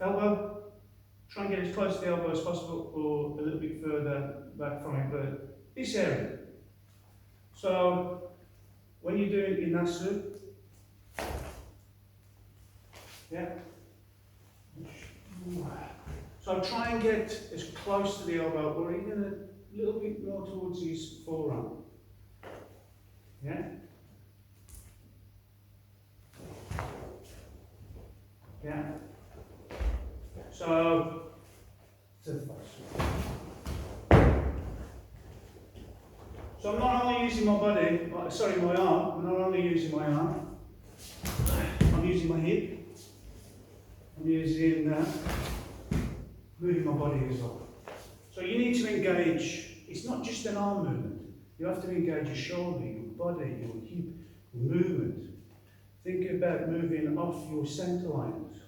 elbow, try and get as close to the elbow as possible or a little bit further back from it, but this area. So when you're doing Inasu, yeah. So try and get as close to the elbow or even a little bit more towards his forearm. Yeah? Yeah. So I'm not only using my body, sorry, my arm, I'm not only using my arm, I'm using my hip, I'm using, moving my body as well. So you need to engage, it's not just an arm movement, you have to engage your shoulder, your body, your hip, movement. Think about moving off your center lines.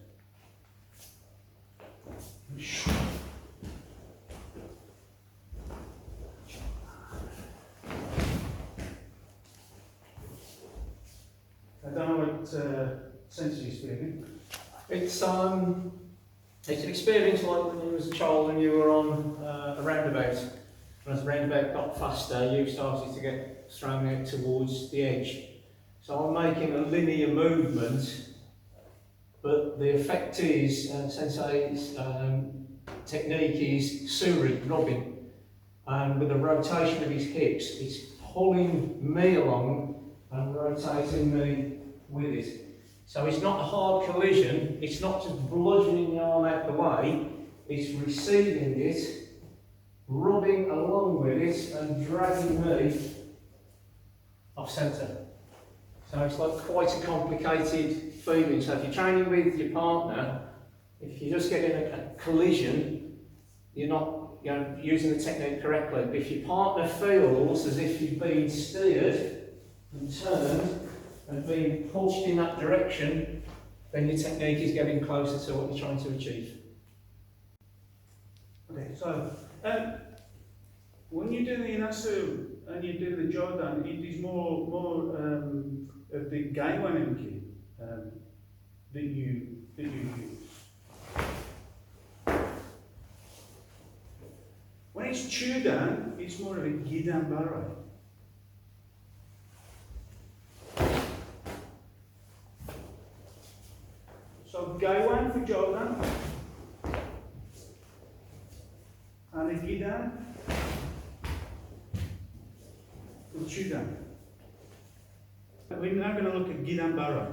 I don't know what Sensei is feeling. It's an experience like when you was a child and you were on a roundabout. And as the roundabout got faster, you started to get thrown out towards the edge. So I'm making a linear movement, but the effect is, Sensei's technique is suri, robbing. And with the rotation of his hips, it's pulling me along and rotating me with it. So it's not a hard collision, it's not just bludgeoning the arm out the way, it's receiving it, rubbing along with it and dragging me off centre. So it's like quite a complicated feeling. So if you're training with your partner, if you're just getting a collision, you're not using the technique correctly. But if your partner feels as if you've been steered and turned and being pushed in that direction, then your technique is getting closer to what you're trying to achieve. Okay, so when you do the Inasu and you do the Jodan, it is more of the Gedan Uke that you use. When it's Jodan, it's more of a Gedan Barai. So Gedan for Jodan and a Gedan for Jodan. We're now going to look at Gedan Barai.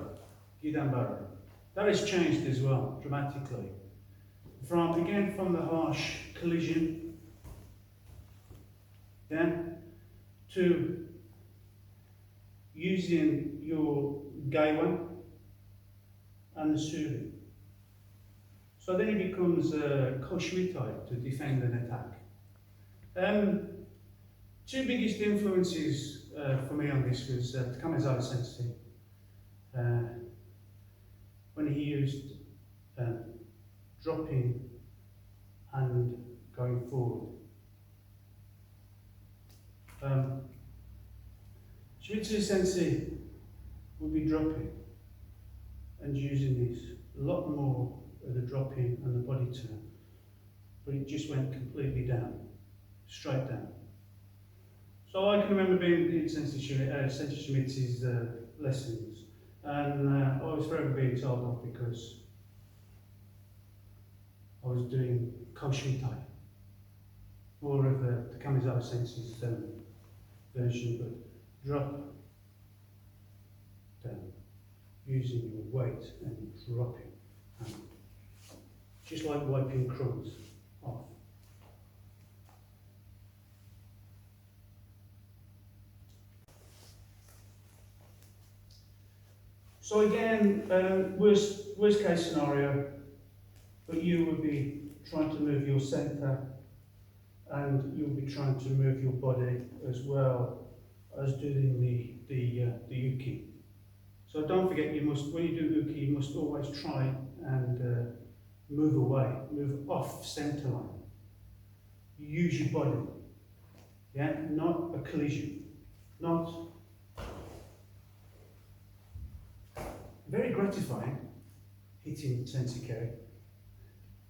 Gedan Barai. That has changed as well, dramatically. Again from the harsh collision, to using your Gedan and the suri. So then it becomes Koshuri type to defend an attack. Two biggest influences for me on this was Kamezawa Sensei, when he used dropping and going forward. Shimizu Sensei will be dropping and using this a lot more of the dropping and the body turn, but it just went completely down, straight down. So I can remember being in Sensei Shimizu's lessons, and I was forever being told off because I was doing Koshuri Tai, more of the Kamezawa Sensei's version, but drop down, using your weight and dropping, and just like wiping crumbs off. So again, worst case scenario, but you would be trying to move your centre and you'll be trying to move your body as well as doing the uke. So don't forget, you must, when you do uke, you must always try and move away, move off centre line. Use your body, yeah, not a collision, not. Very gratifying hitting Sensei K.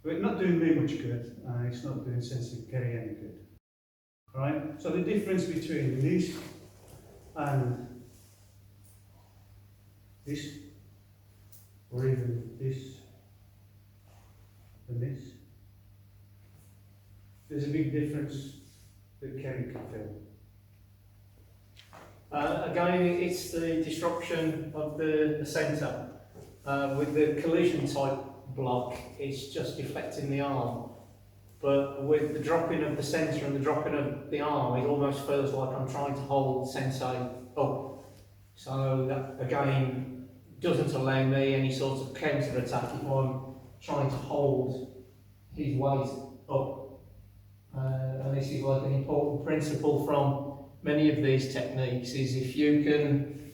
But it's not doing me much good, and it's not doing Sensei Vickerman any good. Right? So the difference between this and this, or even this and this, there's a big difference that Kerry can feel. Again, it's the disruption of the centre. With the collision type block, it's just deflecting the arm. But with the dropping of the centre and the dropping of the arm, it almost feels like I'm trying to hold Sensei up. So that, again, doesn't allow me any sort of counter attack if I'm trying to hold his weight up. And this is like an important principle from many of these techniques, is if you can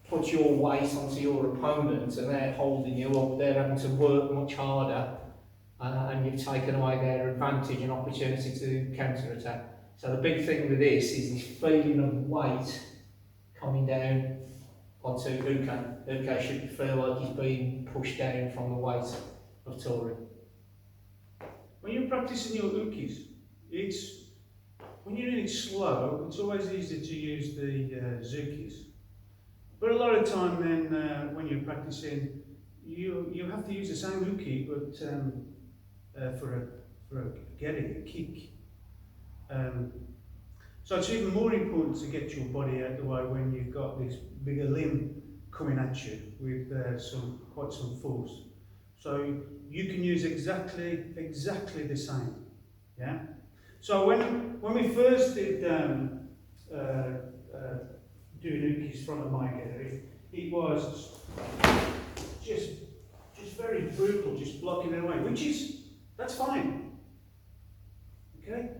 put your weight onto your opponent and they're holding you up, they're having to work much harder, and you've taken away their advantage and opportunity to counter attack. So the big thing with this is this feeling of weight coming down onto Uke. Uke should feel like he's being pushed down from the weight of Tori. When you're practicing your ukis, when you're doing it slow, it's always easier to use the zukis. But a lot of time then, when you're practicing, you have to use the same uki, but for a geri, a kick. So it's even more important to get your body out of the way when you've got this bigger limb coming at you with quite some force. So you can use exactly the same. Yeah. So when we first did doing ukis from a mic, it was just very brutal, just blocking it away, that's fine. Okay?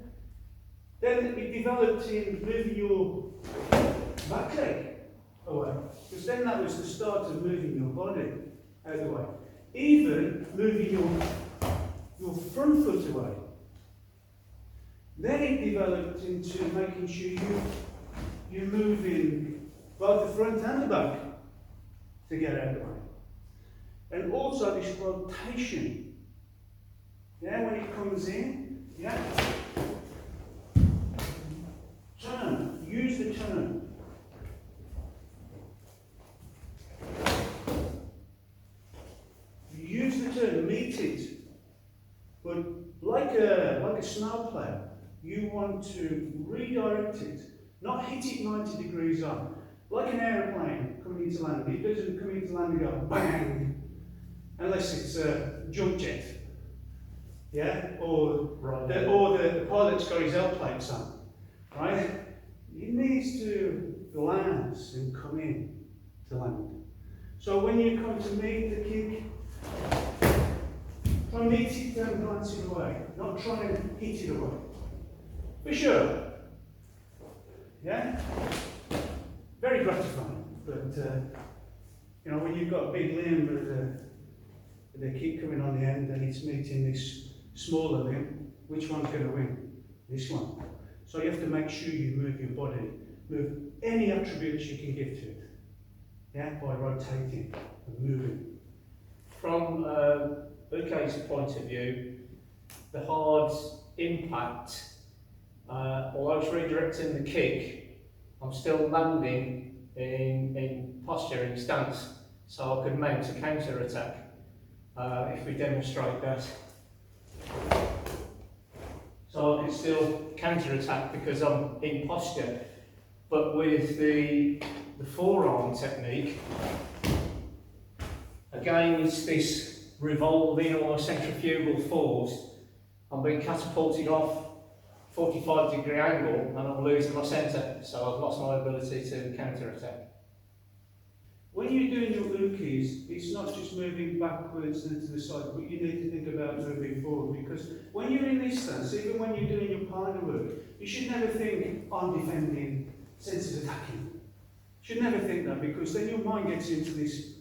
Then it developed in moving your back leg away, because then that was the start of moving your body out of the way. Even moving your front foot away. Then it developed into making sure you're moving both the front and the back to get out of the way. And also this rotation. Yeah, when it comes in, yeah. Turn, use the turn. Use the turn, meet it. But like a snow plough, you want to redirect it, not hit it 90 degrees on. Like an aeroplane coming into landing, it doesn't come into landing and go bang, unless it's a jump jet. Yeah? Or the pilot's got his L plates on. Right? It needs to glance and come in to land. So when you come to meet the kick, try and meet it and glance it away, not try and hit it away. For sure. Yeah? Very gratifying, but when you've got a big limb with a kick coming on the end and it's meeting this smaller limb, which one's going to win? This one. So you have to make sure you move your body, move any attributes you can give to it. Yeah, by rotating and moving. From Uke's point of view, the hard impact, although it's redirecting the kick, I'm still landing in posture, in stance, so I could mount a counter attack if we demonstrate that. So I can still counter attack because I'm in posture, but with the forearm technique, again it's this revolving or centrifugal force. I'm being catapulted off 45-degree angle and I'm losing my centre, so I've lost my ability to counter attack. When you're doing your ukis, it's not just moving backwards and to the side, but you need to think about moving forward, because when you're in this stance, even when you're doing your partner work, you should never think, I'm defending, Sensei's attacking. You should never think that, because then your mind gets into this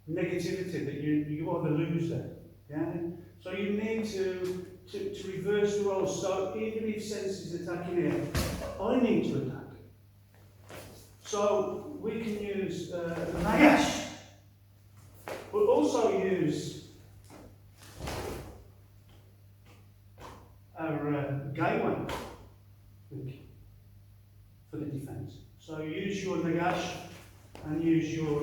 negativity that you are the loser. Yeah? So you need to reverse the roles. So even if Sensei's attacking here, I need to attack. So we can use Nagashi, but also use So use your Nagashi and use your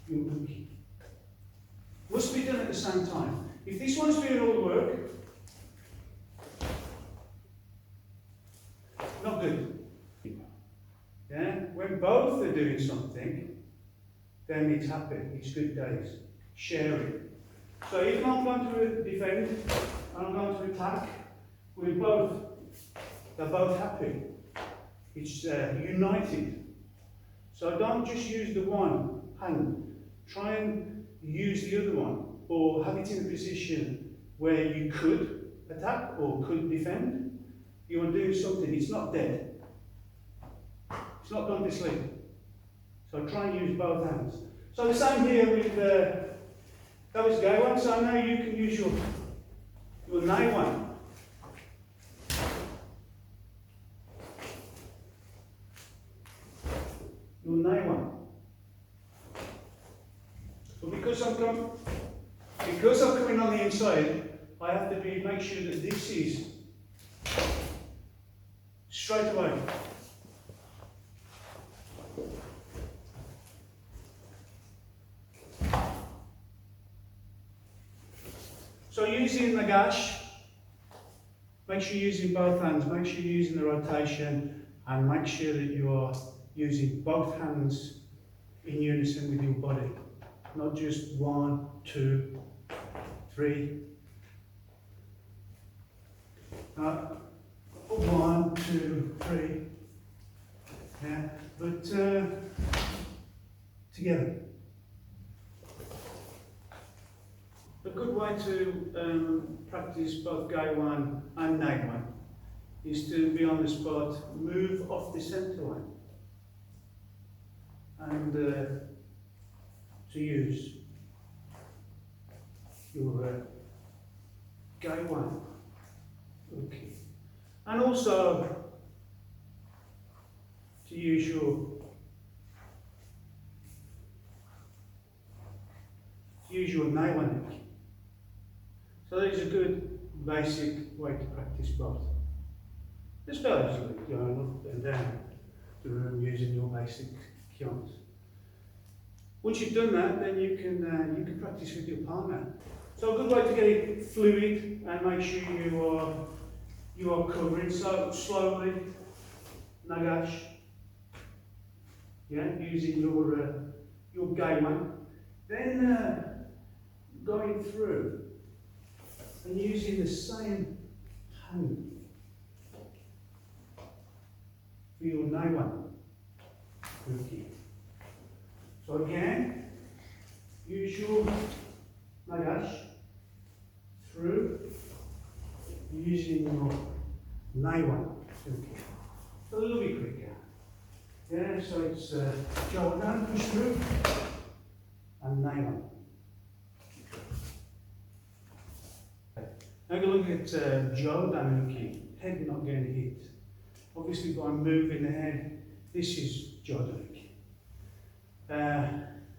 Uke. Must be done at the same time. If this one's doing all the work, not good. Yeah? When both are doing something, then it's happy, it's good days. Share it. So if I'm going to defend and I'm going to attack, they're both happy. It's united. So don't just use the one hand. Try and use the other one, or have it in a position where you could attack or could defend. You are doing something, it's not dead. It's not gone to sleep. So try and use both hands. So the same here with, that was go one, so now you can use your nai one. Your nai one. But because I'm coming on the inside, I have to make sure that this is straight away. So using the Nagashi, make sure you're using both hands, make sure you're using the rotation, and make sure that you are using both hands in unison with your body. Not just 1, 2, 3. 1, 2, 3. Yeah, but together. A good way to practice both Gai-wan and Nai-wan is to be on the spot, move off the center line, and to use your Gai-wan. Okay. And also to use your Nai-wan. So that is a good basic way to practice both. Especially going up and down the room using your basic kyons. Once you've done that, then you can practice with your partner. So a good way to get it fluid and make sure you are covering. So slowly, Nagashi. Yeah, using your Gai-wan. Then going through and using the same hand for your Nai-wan. Okay. So again, use your Nagashi through using your Nai-wan. Okay. A little bit quicker. Yeah, so it's Jodan, push through, and Nai-wan. Now go look at Jodan Uke, head not getting hit. Obviously by moving the head, this is Jodan Uke.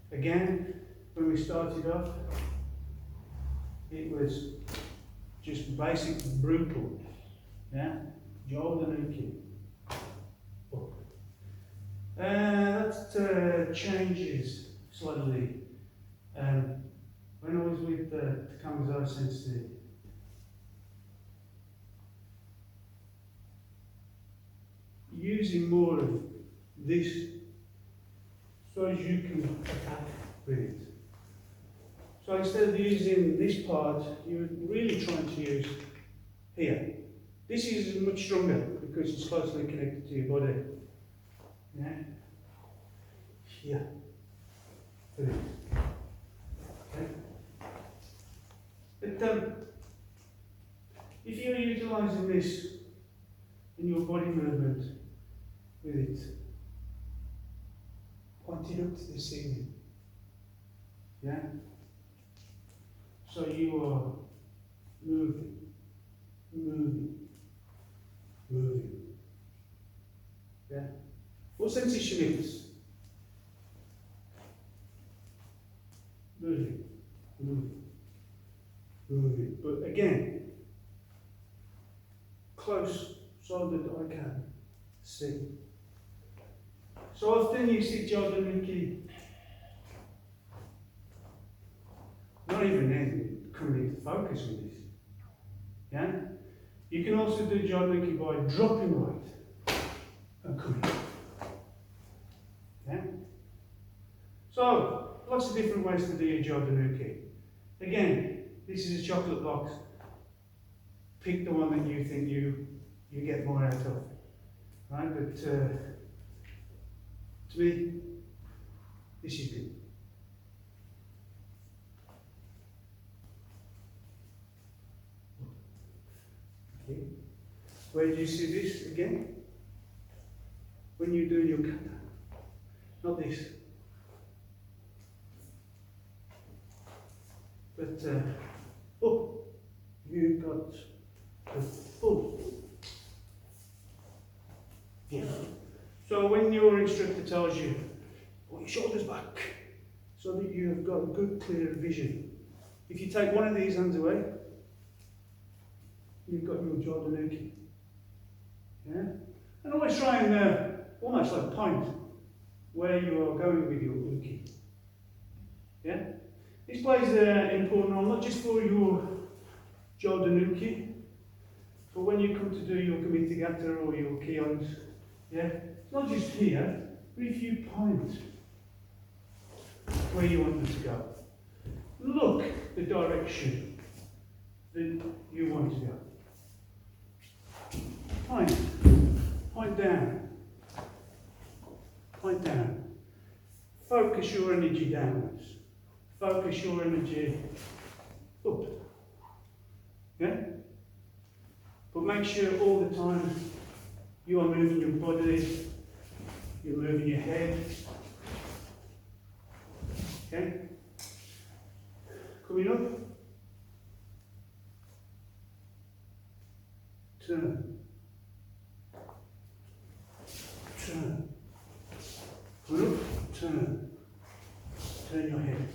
Again, when we started off, it was just basic brutal. Yeah? Jodan Uke. Oh. That changes slightly. When I was with Takamazawa Sensei, using more of this so as you can attack with it. So instead of using this part, you're really trying to use here. This is much stronger because it's closely connected to your body. Yeah? Here. Okay. But if you're utilising this in your body movement with it, point it up to the ceiling. Yeah? So you are moving, moving, moving. Yeah? What sensation is? Moving, moving, moving. But again, close so that I can See. So often you see Jodan Uke not even then coming into focus with this. Yeah? You can also do Jodan Uke by dropping right and coming. Yeah? So, lots of different ways to do your Jodan Uke. Again, this is a chocolate box. Pick the one that you think you get more out of. Right? But to me, this is good. Okay. Where do you see this again? When you're doing your kata. Not this. But you've got the full. Yeah. So when your instructor tells you, put your shoulders back, so that you've got a good clear vision. If you take one of these hands away, you've got your Jodan Uke. Yeah? And always try and almost like point where you are going with your uke. Yeah? This plays an important role, not just for your Jodan Uke, but when you come to do your Kamitegata or your Kions. Yeah? It's not just here, but if you point where you want them to go. Look the direction that you want to go. Point down. Point down. Focus your energy downwards. Focus your energy up. Yeah? But make sure all the time you are moving your body, you're moving your head. Okay? Coming up. Turn. Turn. Come up. Turn. Turn your head.